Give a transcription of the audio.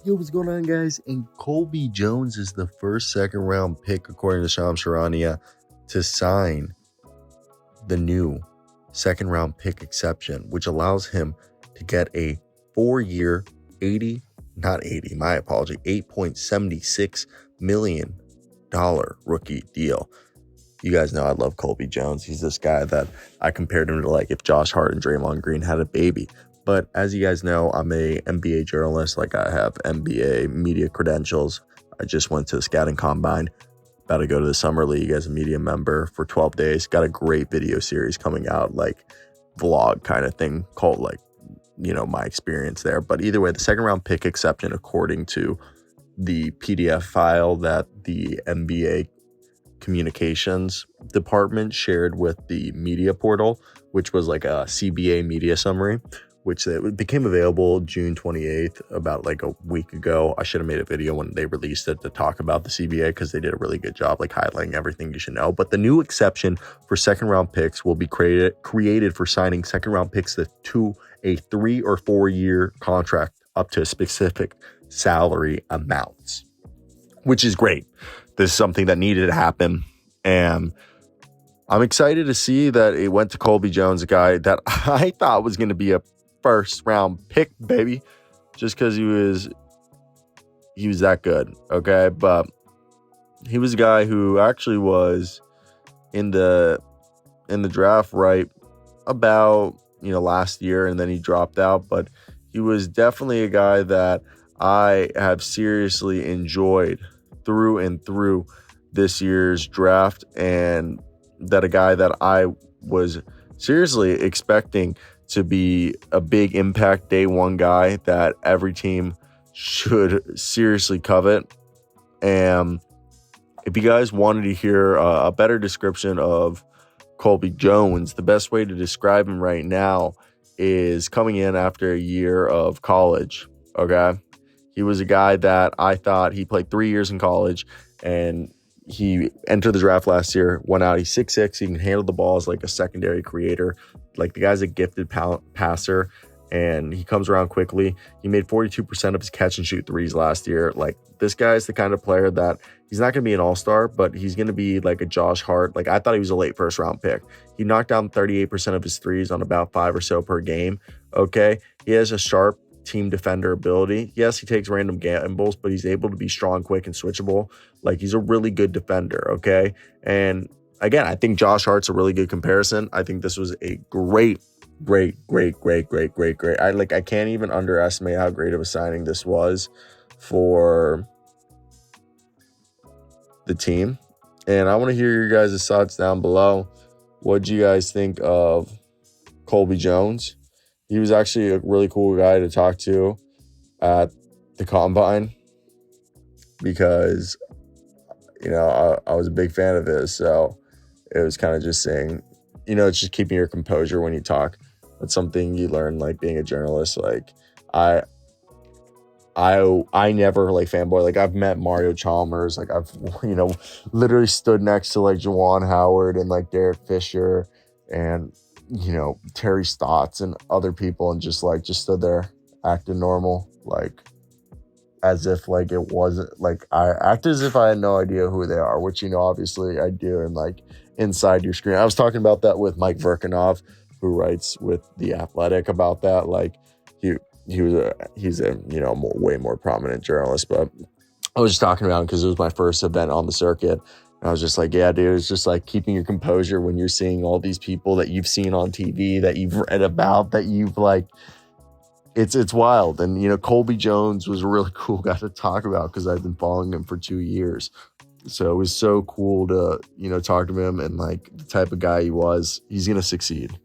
Yo, what's going on, guys? And Colby Jones is the first second-round pick, according to Shams Charania, to sign the new second-round pick exception, which allows him to get a 4-year, $8.76 million rookie deal. You guys know I love Colby Jones. He's this guy that I compared him to, like, if Josh Hart and Draymond Green had a baby. But as you guys know, I'm a NBA journalist. Like, I have NBA media credentials. I just went to the scouting combine. About to go to the summer league as a media member for 12 days. Got a great video series coming out, like vlog kind of thing called, like, you know, my experience there. But either way, the second round pick exception, according to the PDF file that the NBA communications department shared with the media portal, which was like a CBA media summary, which it became available June 28th, about like a week ago. I should have made a video when they released it to talk about the CBA, because they did a really good job, like, highlighting everything you should know. But the new exception for second round picks will be created for signing second round picks to a 3 or 4 year contract up to specific salary amounts, which is great. This is something that needed to happen, and I'm excited to see that it went to Colby Jones, a guy that I thought was going to be a first round pick, baby, just because he was that good. Okay, but he was a guy who actually was in the draft right about, you know, last year, and then he dropped out. But he was definitely a guy that I have seriously enjoyed through and through this year's draft, and that a guy that I was seriously expecting to be a big impact day one guy that every team should seriously covet. And if you guys wanted to hear a better description of Colby Jones, the best way to describe him right now is coming in after a year of college. Okay, he was a guy that I thought, he played 3 years in college, and he entered the draft last year, went out. He's 6'6". He can handle the ball as like a secondary creator. Like, the guy's a gifted passer, and he comes around quickly. He made 42% of his catch and shoot threes last year. Like, this guy's the kind of player that he's not going to be an all-star, but he's going to be like a Josh Hart. Like, I thought he was a late first round pick. He knocked down 38% of his threes on about 5 or so per game. Okay. He has a sharp team defender ability. Yes, he takes random gambles, but he's able to be strong, quick, and switchable. Like, he's a really good defender. Okay. And again, I think Josh Hart's a really good comparison. I think this was a great. I can't even underestimate how great of a signing this was for the team. And I want to hear your guys' thoughts down below. What do you guys think of Colby Jones? He was actually a really cool guy to talk to at the combine, because, you know, I was a big fan of his. So it was kind of just saying, you know, it's just keeping your composure when you talk. That's something you learn, like, being a journalist. Like, I never, like, fanboy. Like, I've met Mario Chalmers. Like, I've, you know, literally stood next to, like, Juwan Howard and, like, Derek Fisher and, you know, Terry Stotts and other people, and just stood there acting normal, like, as if, like, it wasn't, like, I acted as if I had no idea who they are, which, you know, obviously I do. And, like, inside your screen, I was talking about that with Mike Verkanov, who writes with The Athletic, about that. Like, he's a, you know, way more prominent journalist, but I was just talking about him because it was my first event on the circuit. And I was just like, yeah, dude, it's just like keeping your composure when you're seeing all these people that you've seen on TV, that you've read about, that you've, like, it's wild. And, you know, Colby Jones was a really cool guy to talk about, because I've been following him for 2 years. So it was so cool to, you know, talk to him, and, like, the type of guy he was. He's going to succeed.